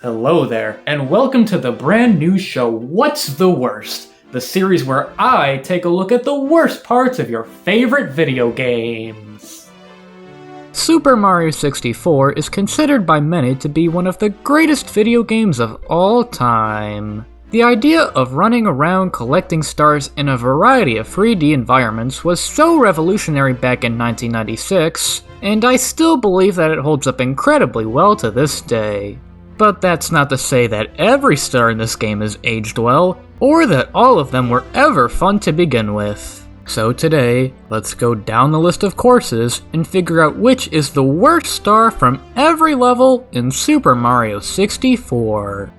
Hello there, and welcome to the brand new show, What's the Worst? The series where I take a look at the worst parts of your favorite video games. Super Mario 64 is considered by many to be one of the greatest video games of all time. The idea of running around collecting stars in a variety of 3D environments was so revolutionary back in 1996, and I still believe that it holds up incredibly well to this day. But that's not to say that every star in this game is aged well, or that all of them were ever fun to begin with. So today, let's go down the list of courses and figure out which is the worst star from every level in Super Mario 64.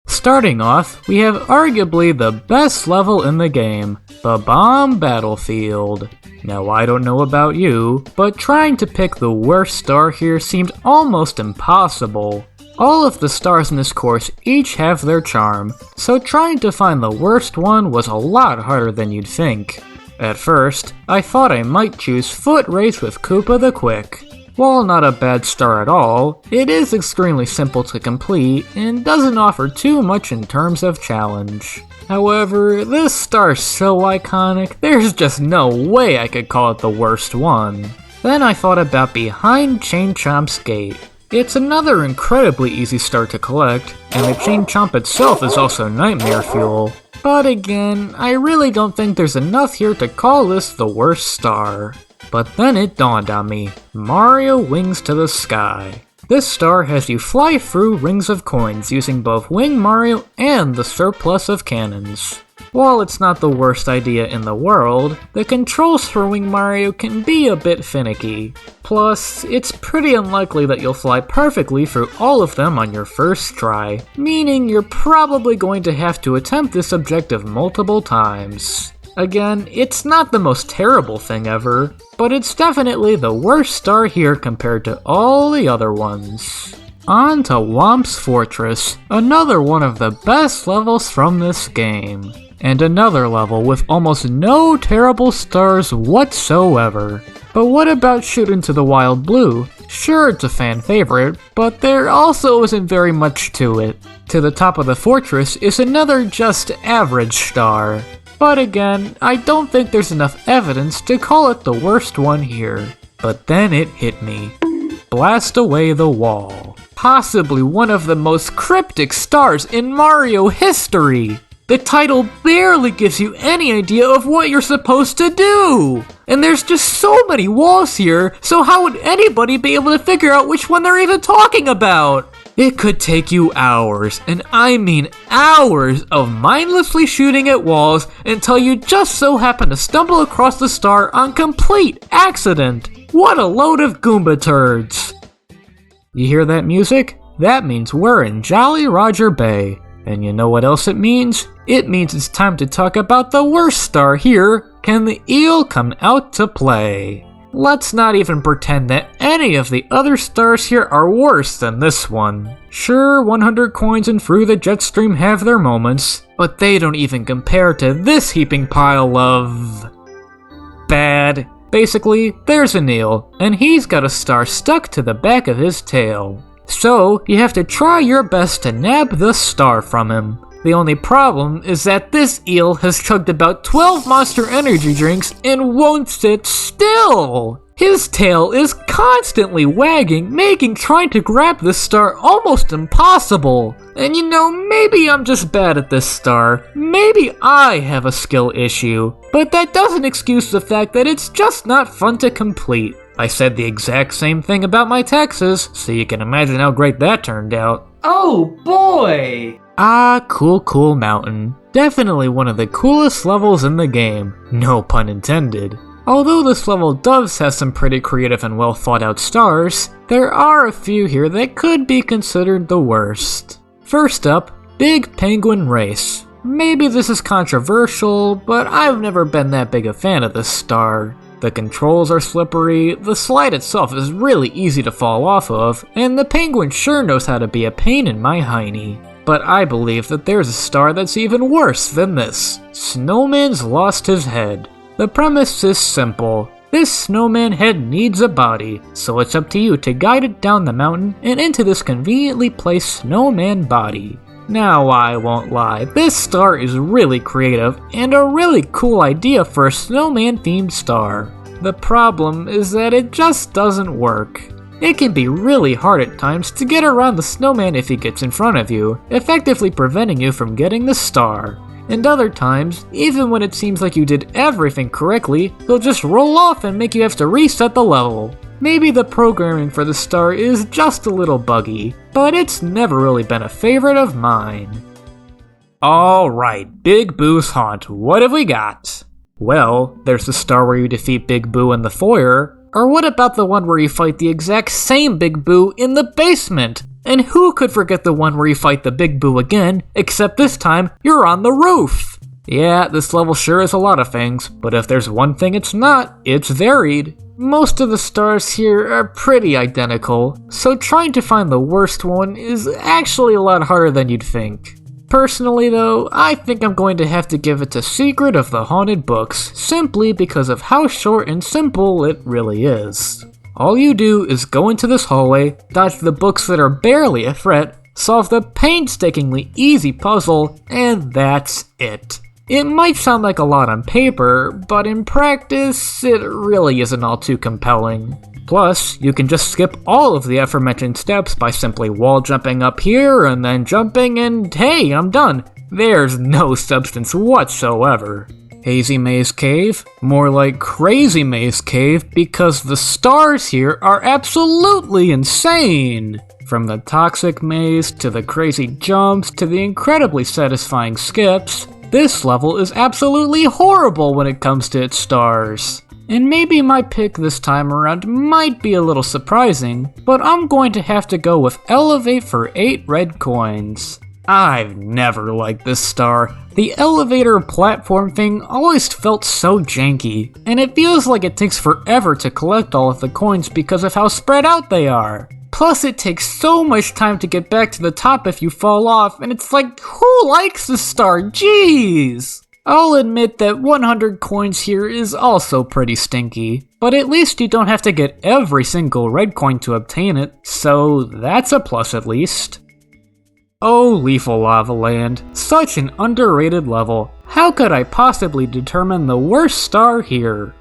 Starting off, we have arguably the best level in the game, the Bomb Battlefield. Now I don't know about you, but trying to pick the worst star here seemed almost impossible. All of the stars in this course each have their charm, so trying to find the worst one was a lot harder than you'd think. At first, I thought I might choose Foot Race with Koopa the Quick. While not a bad star at all, it is extremely simple to complete and doesn't offer too much in terms of challenge. However, this star's so iconic, there's just no way I could call it the worst one. Then I thought about Behind Chain Chomp's Gate. It's another incredibly easy star to collect, and the Chain Chomp itself is also nightmare fuel. But again, I really don't think there's enough here to call this the worst star. But then it dawned on me, Mario Wings to the Sky. This star has you fly through rings of coins using both Wing Mario and the surplus of cannons. While it's not the worst idea in the world, the controls for Wing Mario can be a bit finicky. Plus, it's pretty unlikely that you'll fly perfectly through all of them on your first try, meaning you're probably going to have to attempt this objective multiple times. Again, it's not the most terrible thing ever, but it's definitely the worst star here compared to all the other ones. On to Whomp's Fortress, another one of the best levels from this game. And another level with almost no terrible stars whatsoever. But what about Shoot into the Wild Blue? Sure, it's a fan favorite, but there also isn't very much to it. To the top of the fortress is another just average star. But again, I don't think there's enough evidence to call it the worst one here. But then it hit me. Blast Away the Wall. Possibly one of the most cryptic stars in Mario history. The title barely gives you any idea of what you're supposed to do! And there's just so many walls here, so how would anybody be able to figure out which one they're even talking about? It could take you hours, and I mean hours, of mindlessly shooting at walls until you just so happen to stumble across the star on complete accident. What a load of Goomba turds! You hear that music? That means we're in Jolly Roger Bay. And you know what else it means? It means it's time to talk about the worst star here. Can the eel come out to play? Let's not even pretend that any of the other stars here are worse than this one. Sure, 100 coins and Through the Jet Stream have their moments, but they don't even compare to this heaping pile of... bad. Basically, there's an eel, and he's got a star stuck to the back of his tail. So, you have to try your best to nab the star from him. The only problem is that this eel has chugged about 12 Monster Energy drinks and won't sit still! His tail is constantly wagging, making trying to grab this star almost impossible. And you know, maybe I'm just bad at this star. Maybe I have a skill issue. But that doesn't excuse the fact that it's just not fun to complete. I said the exact same thing about my Texas, so you can imagine how great that turned out. Oh boy! Ah, Cool Mountain. Definitely one of the coolest levels in the game. No pun intended. Although this level does have some pretty creative and well thought out stars, there are a few here that could be considered the worst. First up, Big Penguin Race. Maybe this is controversial, but I've never been that big a fan of this star. The controls are slippery, the slide itself is really easy to fall off of, and the penguin sure knows how to be a pain in my hiney. But I believe that there's a star that's even worse than this. Snowman's Lost His Head. The premise is simple. This snowman head needs a body, so it's up to you to guide it down the mountain and into this conveniently placed snowman body. Now I won't lie, this star is really creative and a really cool idea for a snowman themed star. The problem is that it just doesn't work. It can be really hard at times to get around the snowman if he gets in front of you, effectively preventing you from getting the star. And other times, even when it seems like you did everything correctly, he'll just roll off and make you have to reset the level. Maybe the programming for the star is just a little buggy, but it's never really been a favorite of mine. Alright, Big Boo's haunt, what have we got? Well, there's the star where you defeat Big Boo in the foyer, or what about the one where you fight the exact same Big Boo in the basement? And who could forget the one where you fight the Big Boo again, except this time you're on the roof? Yeah, this level sure is a lot of things, but if there's one thing it's not, it's varied. Most of the stars here are pretty identical, so trying to find the worst one is actually a lot harder than you'd think. Personally though, I think I'm going to have to give it to Secret of the Haunted Books, simply because of how short and simple it really is. All you do is go into this hallway, dodge the books that are barely a threat, solve the painstakingly easy puzzle, and that's it. It might sound like a lot on paper, but in practice, it really isn't all too compelling. Plus, you can just skip all of the aforementioned steps by simply wall jumping up here and then jumping and hey, I'm done. There's no substance whatsoever. Hazy Maze Cave? More like Crazy Maze Cave because the stars here are absolutely insane! From the toxic maze to the crazy jumps to the incredibly satisfying skips, this level is absolutely horrible when it comes to its stars. And maybe my pick this time around might be a little surprising, but I'm going to have to go with Elevate for 8 red coins. I've never liked this star. The elevator platform thing always felt so janky, and it feels like it takes forever to collect all of the coins because of how spread out they are. Plus it takes so much time to get back to the top if you fall off, and it's like, who likes this star? Jeez! I'll admit that 100 coins here is also pretty stinky, but at least you don't have to get every single red coin to obtain it, so that's a plus at least. Oh, Lethal Lava Land, such an underrated level. How could I possibly determine the worst star here?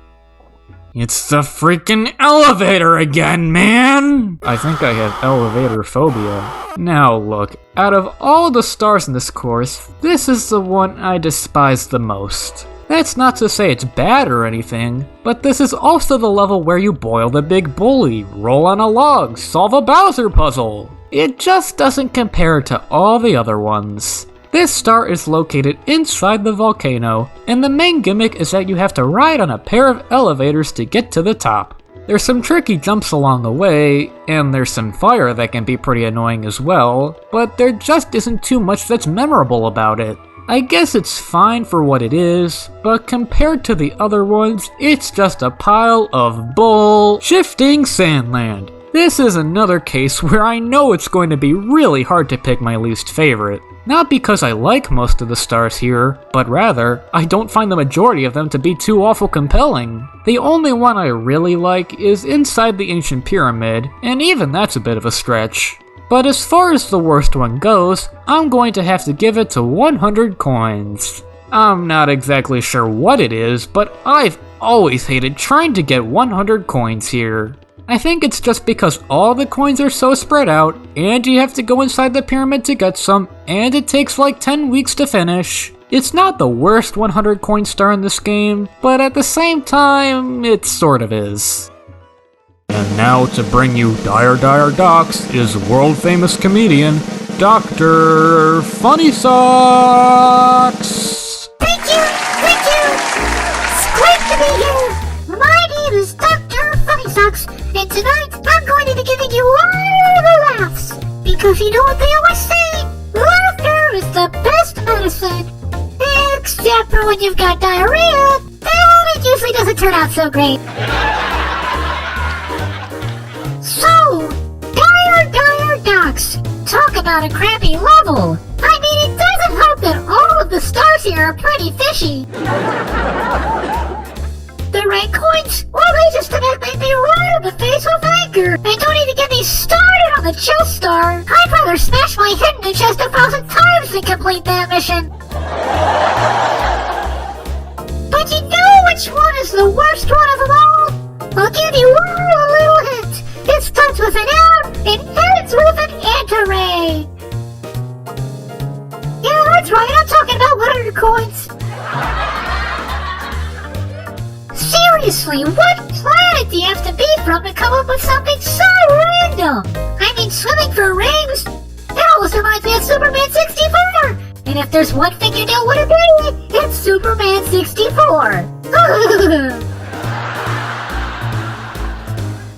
It's the freaking elevator again, man! I think I have elevator phobia. Now look, out of all the stars in this course, this is the one I despise the most. That's not to say it's bad or anything, but this is also the level where you boil the big bully, roll on a log, solve a Bowser puzzle. It just doesn't compare to all the other ones. This star is located inside the volcano, and the main gimmick is that you have to ride on a pair of elevators to get to the top. There's some tricky jumps along the way, and there's some fire that can be pretty annoying as well, but there just isn't too much that's memorable about it. I guess it's fine for what it is, but compared to the other ones, it's just a pile of bull. Shifting Sandland. This is another case where I know it's going to be really hard to pick my least favorite. Not because I like most of the stars here, but rather, I don't find the majority of them to be too awful compelling. The only one I really like is inside the Ancient Pyramid, and even that's a bit of a stretch. But as far as the worst one goes, I'm going to have to give it to 100 coins. I'm not exactly sure what it is, but I've always hated trying to get 100 coins here. I think it's just because all the coins are so spread out, and you have to go inside the pyramid to get some, and it takes like 10 weeks to finish. It's not the worst 100 coin star in this game, but at the same time, it sort of is. And now to bring you Dire Docs is world famous comedian, Dr. Funny Socks! Thank you! It's great to be here! My name is Dr. Funny Socks, and tonight I'm going to be giving you all the laughs! Because you know what they always say? Laughter is the best medicine! Except for when you've got diarrhea, then it usually doesn't turn out so great. So, Dire Docs, talk about a crappy level! I mean, it doesn't help that all of the stars here are pretty fishy. The the right coins, or they just make me right in the face with anger. And don't even get me started on the chest star. I'd rather smash my head in the chest 1,000 times than complete that mission. But you know which one is the worst one of them all? I'll give you all a little hint. It starts with an L and ends with an anti-ray. Yeah, that's right, I'm talking about 100 coins. Seriously, what planet do you have to be from to come up with something so random? I mean, swimming for rings? That almost reminds me of Superman 64! And if there's one thing you know what it be, it's Superman 64!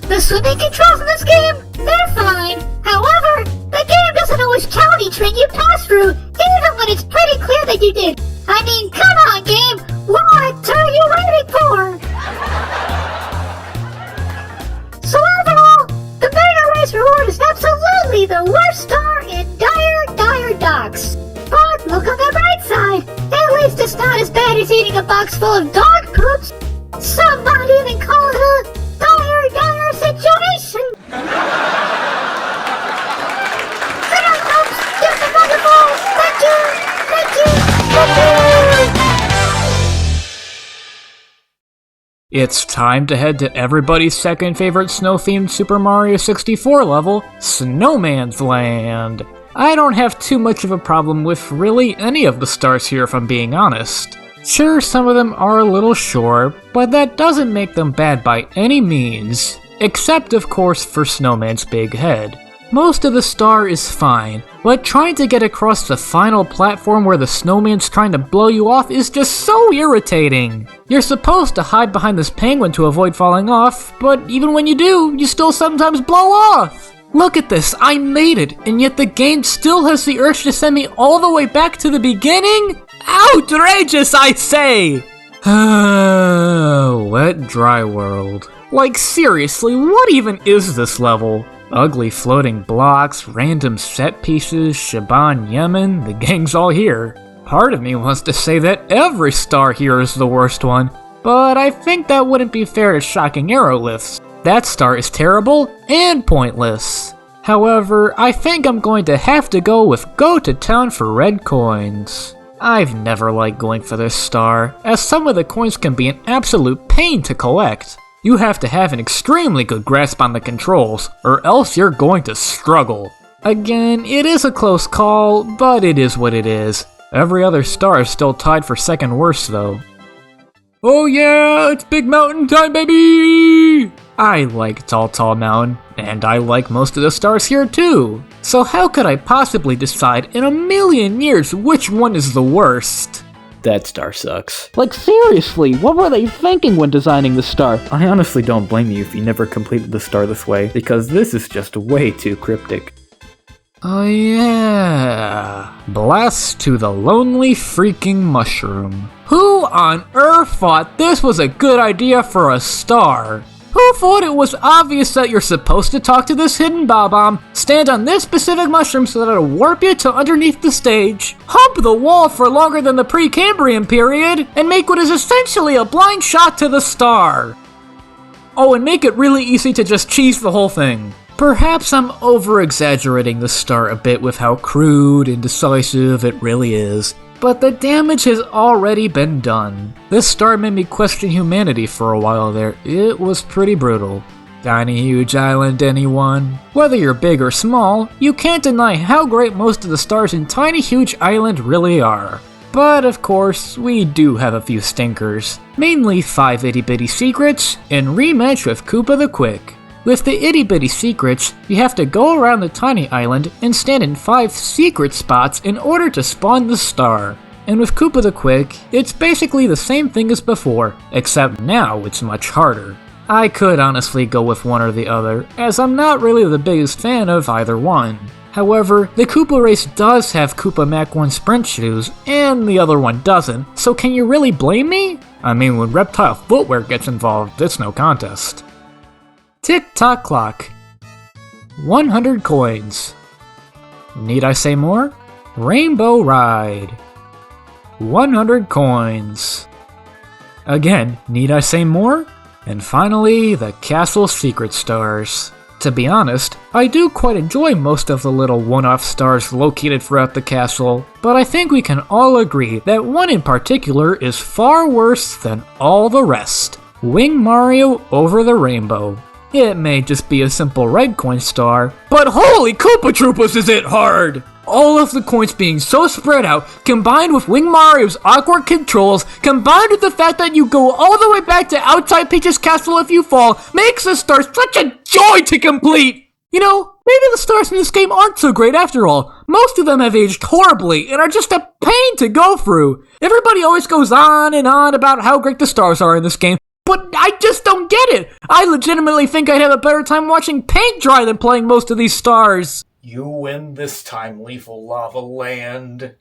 The swimming controls in this game, they're fine. However, the game doesn't always count each ring you pass through, even when it's pretty clear that you did. I mean, come on, game! What are you waiting for? So overall, the Mega Race reward is absolutely the worst star in Dire Docks. But look on the bright side. At least it's not as bad as eating a box full of dog poops. Some might even call it a dire situation. Good on, folks. You've been wonderful. Thank you. It's time to head to everybody's second favorite snow-themed Super Mario 64 level, Snowmans Land. I don't have too much of a problem with really any of the stars here if I'm being honest. Sure, some of them are a little short, but that doesn't make them bad by any means. Except, of course, for Snowman's big head. Most of the star is fine, but trying to get across the final platform where the snowman's trying to blow you off is just so irritating. You're supposed to hide behind this penguin to avoid falling off, but even when you do, you still sometimes blow off. Look at this, I made it, and yet the game still has the urge to send me all the way back to the beginning? Outrageous, I say! Wet dry world. Like seriously, what even is this level? Ugly floating blocks, random set pieces, Shaban Yemen, the gang's all here. Part of me wants to say that every star here is the worst one, but I think that wouldn't be fair to Shocking Aeroliths. That star is terrible and pointless. However, I think I'm going to have to go with Go to Town for red coins. I've never liked going for this star, as some of the coins can be an absolute pain to collect. You have to have an extremely good grasp on the controls, or else you're going to struggle. Again, it is a close call, but it is what it is. Every other star is still tied for second worst though. Oh yeah, it's Big Mountain time, baby! I like Tall Mountain, and I like most of the stars here too. So how could I possibly decide in a million years which one is the worst? That star sucks. Like seriously, what were they thinking when designing the star? I honestly don't blame you if you never completed the star this way, because this is just way too cryptic. Oh yeah, blast to the lonely freaking mushroom. Who on earth thought this was a good idea for a star? Who thought it was obvious that you're supposed to talk to this hidden Bob-omb, stand on this specific mushroom so that it'll warp you to underneath the stage, hump the wall for longer than the Precambrian period, and make what is essentially a blind shot to the star? Oh, and make it really easy to just cheese the whole thing. Perhaps I'm over-exaggerating the star a bit with how crude and decisive it really is, but the damage has already been done. This star made me question humanity for a while there. It was pretty brutal. Tiny huge island, anyone? Whether you're big or small, you can't deny how great most of the stars in Tiny Huge Island really are. But of course, we do have a few stinkers. Mainly 5 Itty Bitty Secrets and Rematch with Koopa the Quick. With the Itty Bitty Secrets, you have to go around the tiny island and stand in 5 secret spots in order to spawn the star. And with Koopa the Quick, it's basically the same thing as before, except now it's much harder. I could honestly go with one or the other, as I'm not really the biggest fan of either one. However, the Koopa race does have Koopa Mach 1 sprint shoes, and the other one doesn't, so can you really blame me? I mean, when reptile footwear gets involved, it's no contest. Tick-tock clock. 100 coins. Need I say more? Rainbow Ride. 100 coins. Again, need I say more? And finally, the castle secret stars. To be honest, I do quite enjoy most of the little one-off stars located throughout the castle, but I think we can all agree that one in particular is far worse than all the rest. Wing Mario over the rainbow. It may just be a simple red coin star, but holy Koopa Troopas is it hard! All of the coins being so spread out, combined with Wing Mario's awkward controls, combined with the fact that you go all the way back to outside Peach's castle if you fall, makes the stars such a joy to complete! You know, maybe the stars in this game aren't so great after all. Most of them have aged horribly and are just a pain to go through. Everybody always goes on and on about how great the stars are in this game, but I just don't get it! I legitimately think I'd have a better time watching paint dry than playing most of these stars! You win this time, Lethal Lava Land.